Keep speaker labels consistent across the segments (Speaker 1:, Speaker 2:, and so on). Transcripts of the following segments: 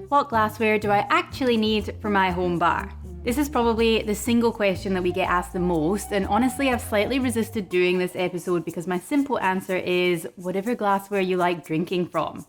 Speaker 1: What glassware do I actually need for my home bar? This is probably the single question that we get asked the most, and honestly I've slightly resisted doing this episode because my simple answer is whatever glassware you like drinking from.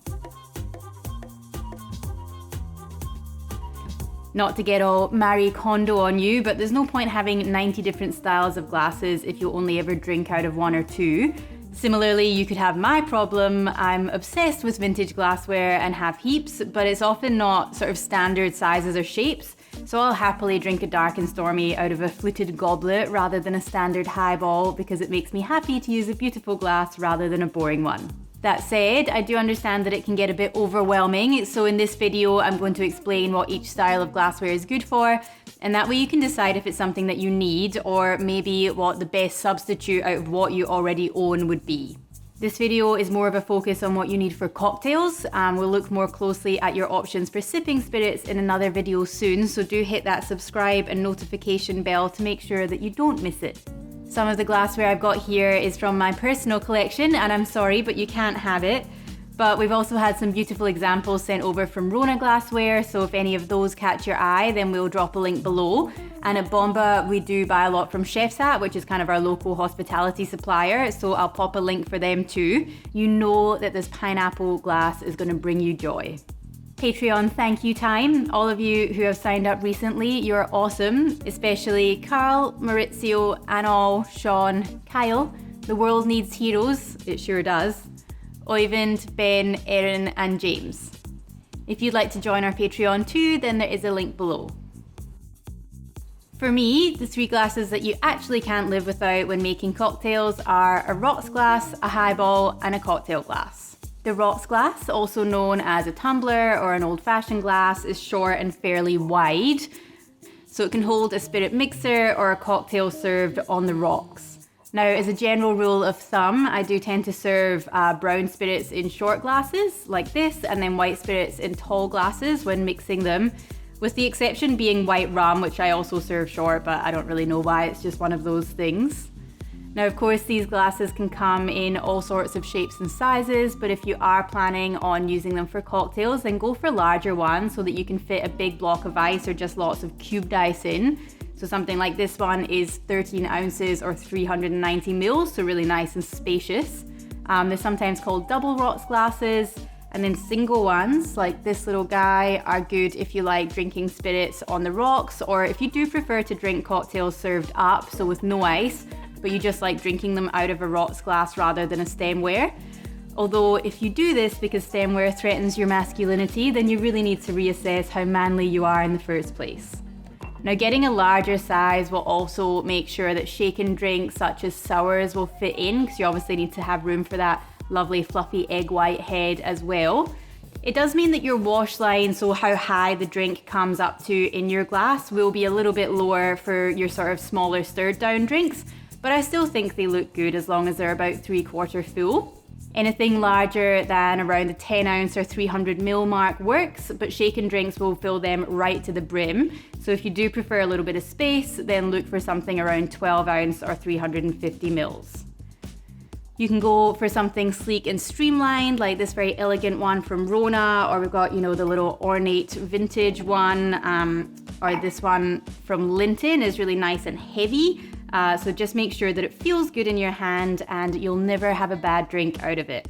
Speaker 1: Not to get all Marie Kondo on you, but there's no point having 90 different styles of glasses if you only ever drink out of one or two. Similarly, you could have my problem. I'm obsessed with vintage glassware and have heaps, but it's often not sort of standard sizes or shapes. So I'll happily drink a dark and stormy out of a fluted goblet rather than a standard highball because it makes me happy to use a beautiful glass rather than a boring one. That said, I do understand that it can get a bit overwhelming, so in this video I'm going to explain what each style of glassware is good for, and that way you can decide if it's something that you need or maybe what the best substitute out of what you already own would be. This video is more of a focus on what you need for cocktails. We'll look more closely at your options for sipping spirits in another video soon, so do hit that subscribe and notification bell to make sure that you don't miss it. Some of the glassware I've got here is from my personal collection, and I'm sorry, but you can't have it. But we've also had some beautiful examples sent over from Rona Glassware, so if any of those catch your eye, then we'll drop a link below. And at Bomba, we do buy a lot from Chef's Hat, which is kind of our local hospitality supplier, so I'll pop a link for them too. You know that this pineapple glass is going to bring you joy. Patreon thank you time. All of you who have signed up recently, you're awesome, especially Carl, Maurizio, Anol, Sean, Kyle. The world needs heroes, it sure does. Oyvind, Ben, Erin, and James. If you'd like to join our Patreon too, then there is a link below. For me, the three glasses that you actually can't live without when making cocktails are a rocks glass, a highball, and a cocktail glass. The rocks glass, also known as a tumbler or an old-fashioned glass, is short and fairly wide, so it can hold a spirit mixer or a cocktail served on the rocks. Now, as a general rule of thumb, I do tend to serve brown spirits in short glasses like this, and then white spirits in tall glasses when mixing them, with the exception being white rum, which I also serve short, but I don't really know why, it's just one of those things. Now, of course, these glasses can come in all sorts of shapes and sizes, but if you are planning on using them for cocktails, then go for larger ones so that you can fit a big block of ice or just lots of cubed ice in. So something like this one is 13 ounces or 390 mils, so really nice and spacious. They're sometimes called double rocks glasses, and then single ones like this little guy are good if you like drinking spirits on the rocks, or if you do prefer to drink cocktails served up, so with no ice, but you just like drinking them out of a rocks glass rather than a stemware. Although if you do this because stemware threatens your masculinity, then you really need to reassess how manly you are in the first place. Now, getting a larger size will also make sure that shaken drinks such as sours will fit in, because you obviously need to have room for that lovely fluffy egg white head as well. It does mean that your wash line, so how high the drink comes up to in your glass, will be a little bit lower for your sort of smaller stirred down drinks, but I still think they look good as long as they're about 3/4 full. Anything larger than around the 10 ounce or 300 ml mark works, but shaken drinks will fill them right to the brim. So if you do prefer a little bit of space, then look for something around 12 ounce or 350 mils. You can go for something sleek and streamlined, like this very elegant one from Rona, or we've got, you know, the little ornate vintage one, or this one from Linton is really nice and heavy. So just make sure that it feels good in your hand and you'll never have a bad drink out of it.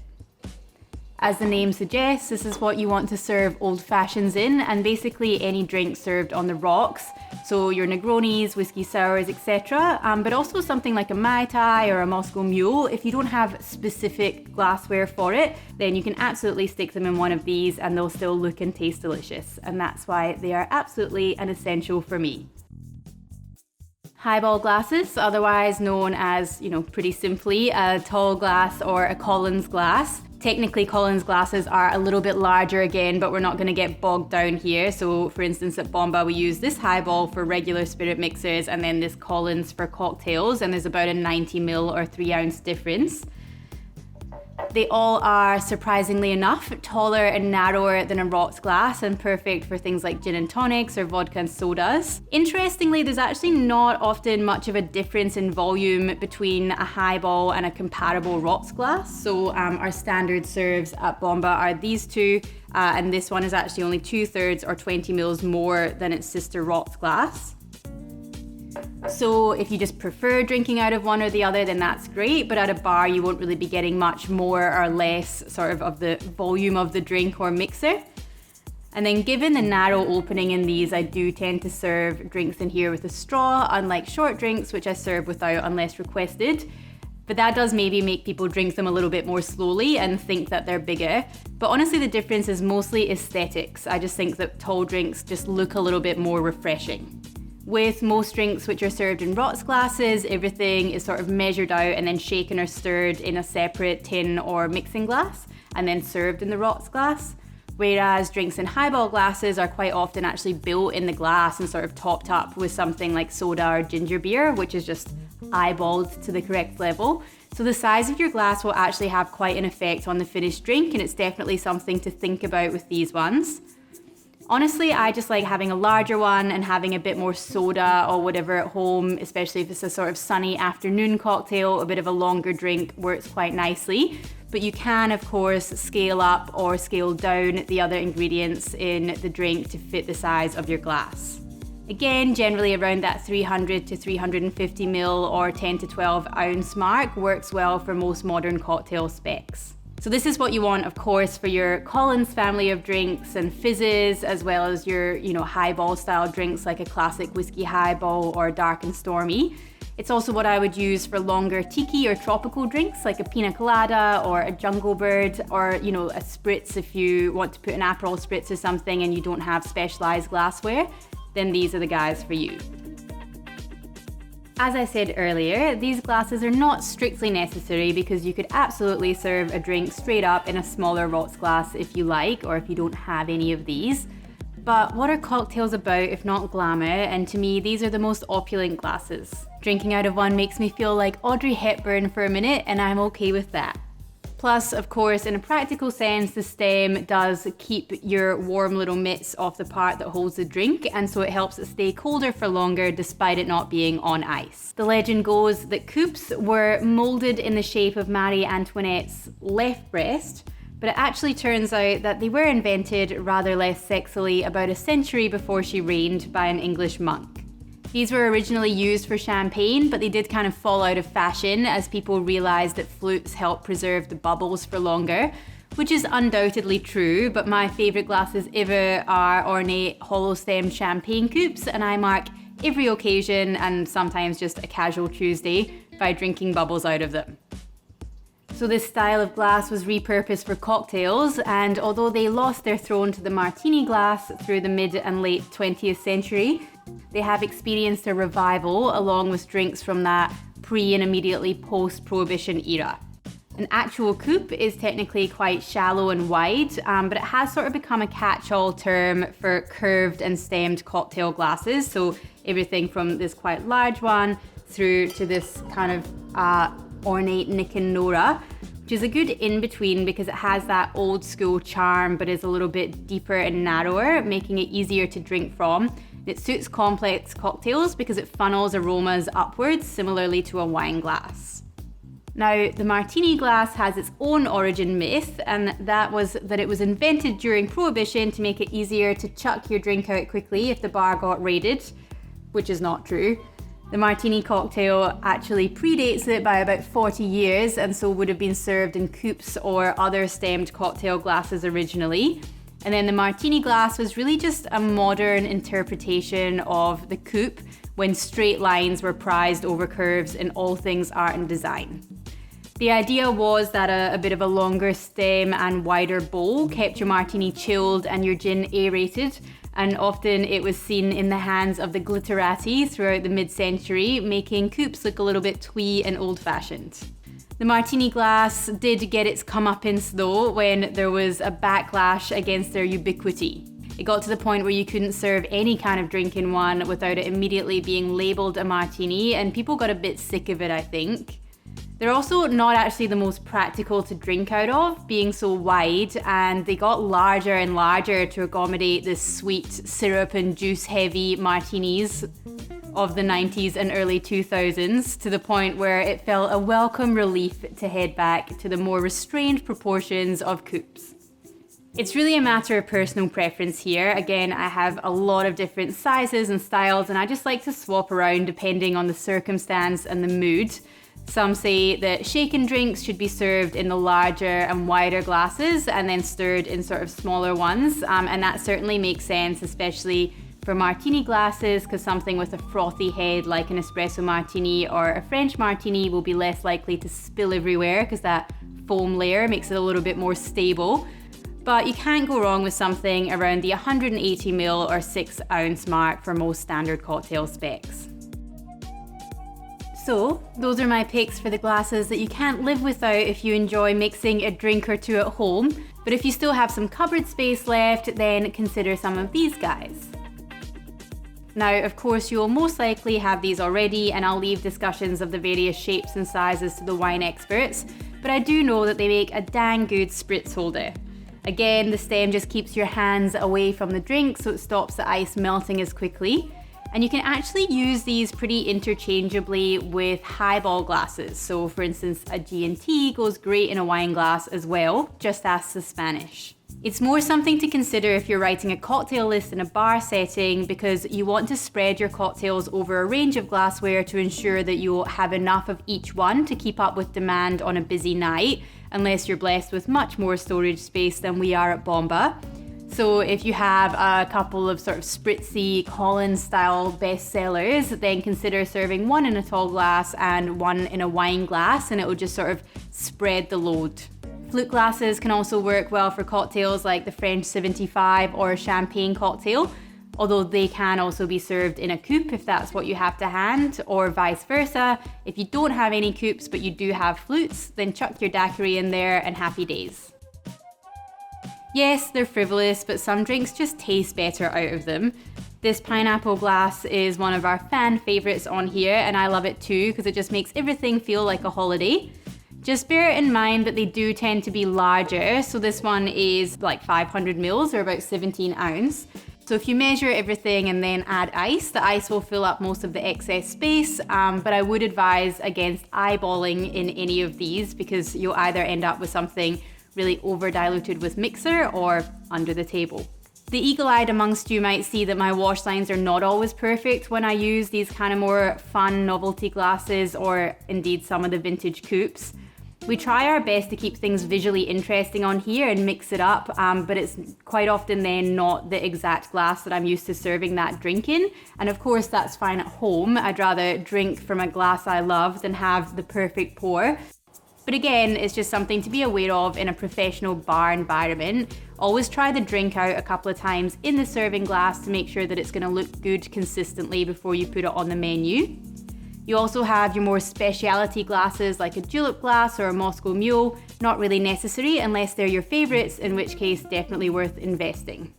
Speaker 1: As the name suggests, this is what you want to serve old fashions in, and basically any drink served on the rocks. So your Negronis, whiskey sours, etc. But also something like a Mai Tai or a Moscow Mule. If you don't have specific glassware for it, then you can absolutely stick them in one of these and they'll still look and taste delicious. And that's why they are absolutely an essential for me. Highball glasses, otherwise known as, pretty simply, a tall glass or a Collins glass. Technically, Collins glasses are a little bit larger again, but we're not going to get bogged down here. So for instance, at Bomba, we use this highball for regular spirit mixers and then this Collins for cocktails, and there's about a 90 ml or 3 ounce difference. They all are, surprisingly enough, taller and narrower than a rocks glass and perfect for things like gin and tonics or vodka and sodas. Interestingly, there's actually not often much of a difference in volume between a highball and a comparable rocks glass. So our standard serves at Bomba are these two, and this one is actually only 2/3 or 20 mils more than its sister rocks glass. So if you just prefer drinking out of one or the other, then that's great, but at a bar you won't really be getting much more or less sort of the volume of the drink or mixer. And then given the narrow opening in these, I do tend to serve drinks in here with a straw, unlike short drinks, which I serve without unless requested. But that does maybe make people drink them a little bit more slowly and think that they're bigger. But honestly, the difference is mostly aesthetics. I just think that tall drinks just look a little bit more refreshing. With most drinks which are served in rocks glasses, everything is sort of measured out and then shaken or stirred in a separate tin or mixing glass and then served in the rocks glass. Whereas drinks in highball glasses are quite often actually built in the glass and sort of topped up with something like soda or ginger beer, which is just eyeballed to the correct level. So the size of your glass will actually have quite an effect on the finished drink, and it's definitely something to think about with these ones. Honestly, I just like having a larger one and having a bit more soda or whatever at home, especially if it's a sort of sunny afternoon cocktail. A bit of a longer drink works quite nicely. But you can, of course, scale up or scale down the other ingredients in the drink to fit the size of your glass. Again, generally around that 300 to 350 ml or 10 to 12 ounce mark works well for most modern cocktail specs. So this is what you want, of course, for your Collins family of drinks and fizzes, as well as your, highball style drinks like a classic whiskey highball or dark and stormy. It's also what I would use for longer tiki or tropical drinks like a pina colada or a jungle bird or, a spritz if you want to put an Aperol spritz or something and you don't have specialized glassware, then these are the guys for you. As I said earlier, these glasses are not strictly necessary because you could absolutely serve a drink straight up in a smaller rocks glass if you like, or if you don't have any of these. But what are cocktails about if not glamour? And to me, these are the most opulent glasses. Drinking out of one makes me feel like Audrey Hepburn for a minute, and I'm okay with that. Plus, of course, in a practical sense, the stem does keep your warm little mitts off the part that holds the drink, and so it helps it stay colder for longer despite it not being on ice. The legend goes that coupes were molded in the shape of Marie Antoinette's left breast, but it actually turns out that they were invented rather less sexily about a century before she reigned by an English monk. These were originally used for champagne, but they did kind of fall out of fashion as people realized that flutes help preserve the bubbles for longer, which is undoubtedly true, but my favorite glasses ever are ornate hollow-stemmed champagne coupes, and I mark every occasion and sometimes just a casual Tuesday by drinking bubbles out of them. So this style of glass was repurposed for cocktails, and although they lost their throne to the martini glass through the mid and late 20th century, they have experienced a revival along with drinks from that pre and immediately post-Prohibition era. An actual coupe is technically quite shallow and wide, but it has sort of become a catch-all term for curved and stemmed cocktail glasses. So everything from this quite large one through to this kind of ornate Nick and Nora, which is a good in-between because it has that old school charm but is a little bit deeper and narrower, making it easier to drink from. It suits complex cocktails because it funnels aromas upwards, similarly to a wine glass. Now, the martini glass has its own origin myth, and that was that it was invented during Prohibition to make it easier to chuck your drink out quickly if the bar got raided, which is not true. The martini cocktail actually predates it by about 40 years and so would have been served in coupes or other stemmed cocktail glasses originally. And then the martini glass was really just a modern interpretation of the coupe when straight lines were prized over curves in all things art and design. The idea was that a bit of a longer stem and wider bowl kept your martini chilled and your gin aerated, and often it was seen in the hands of the glitterati throughout the mid-century, making coupes look a little bit twee and old-fashioned. The martini glass did get its comeuppance though when there was a backlash against their ubiquity. It got to the point where you couldn't serve any kind of drink in one without it immediately being labelled a martini, and people got a bit sick of it, I think. They're also not actually the most practical to drink out of, being so wide, and they got larger and larger to accommodate the sweet syrup and juice heavy martinis of the 90s and early 2000s, to the point where it felt a welcome relief to head back to the more restrained proportions of coupes. It's really a matter of personal preference here. Again, I have a lot of different sizes and styles, and I just like to swap around depending on the circumstance and the mood. Some say that shaken drinks should be served in the larger and wider glasses and then stirred in sort of smaller ones. And that certainly makes sense, especially for martini glasses, because something with a frothy head like an espresso martini or a French martini will be less likely to spill everywhere because that foam layer makes it a little bit more stable. But you can't go wrong with something around the 180ml or 6 ounce mark for most standard cocktail specs. So, those are my picks for the glasses that you can't live without if you enjoy mixing a drink or two at home. But if you still have some cupboard space left, then consider some of these guys. Now, of course, you'll most likely have these already, and I'll leave discussions of the various shapes and sizes to the wine experts, but I do know that they make a dang good spritz holder. Again, the stem just keeps your hands away from the drink, so it stops the ice melting as quickly. And you can actually use these pretty interchangeably with highball glasses. So for instance, a G&T goes great in a wine glass as well, just ask the Spanish. It's more something to consider if you're writing a cocktail list in a bar setting, because you want to spread your cocktails over a range of glassware to ensure that you'll have enough of each one to keep up with demand on a busy night, unless you're blessed with much more storage space than we are at Bomba. So if you have a couple of sort of spritzy Collins style bestsellers, then consider serving one in a tall glass and one in a wine glass, and it will just sort of spread the load. Flute glasses can also work well for cocktails like the French 75 or a champagne cocktail, although they can also be served in a coupe if that's what you have to hand, or vice versa. If you don't have any coupes but you do have flutes, then chuck your daiquiri in there and happy days. Yes, they're frivolous, but some drinks just taste better out of them. This pineapple glass is one of our fan favorites on here, and I love it too because it just makes everything feel like a holiday. Just bear in mind that they do tend to be larger, so this one is like 500ml or about 17 ounce. So if you measure everything and then add ice, the ice will fill up most of the excess space, but I would advise against eyeballing in any of these because you'll either end up with something really over diluted with mixer or under the table. The eagle-eyed amongst you might see that my wash lines are not always perfect when I use these kind of more fun novelty glasses or indeed some of the vintage coupes. We try our best to keep things visually interesting on here and mix it up, but it's quite often then not the exact glass that I'm used to serving that drink in. And of course that's fine at home. I'd rather drink from a glass I love than have the perfect pour. But again, it's just something to be aware of in a professional bar environment. Always try the drink out a couple of times in the serving glass to make sure that it's going to look good consistently before you put it on the menu. You also have your more specialty glasses like a julep glass or a Moscow Mule, not really necessary unless they're your favorites, in which case definitely worth investing.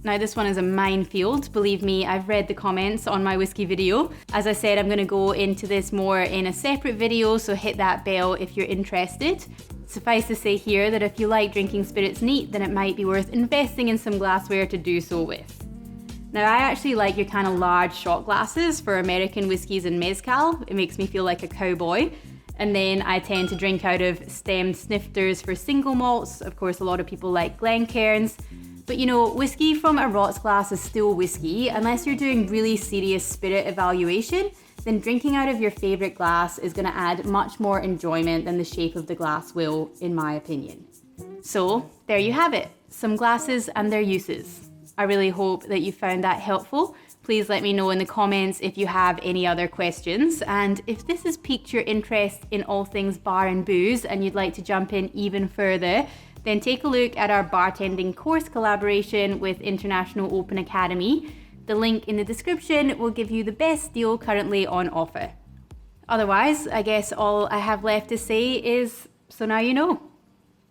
Speaker 1: Now this one is a minefield. Believe me, I've read the comments on my whiskey video. As I said, I'm going to go into this more in a separate video, so hit that bell if you're interested. Suffice to say here that if you like drinking spirits neat, then it might be worth investing in some glassware to do so with. Now I actually like your kind of large shot glasses for American whiskies and mezcal. It makes me feel like a cowboy. And then I tend to drink out of stemmed snifters for single malts. Of course, a lot of people like Glencairns. But you know, whiskey from a rocks glass is still whiskey. Unless you're doing really serious spirit evaluation, then drinking out of your favorite glass is going to add much more enjoyment than the shape of the glass will, in my opinion. So there you have it, some glasses and their uses. I really hope that you found that helpful. Please let me know in the comments if you have any other questions. And if this has piqued your interest in all things bar and booze and you'd like to jump in even further, then take a look at our bartending course collaboration with International Open Academy. The link in the description will give you the best deal currently on offer. Otherwise, I guess all I have left to say is, so now you know.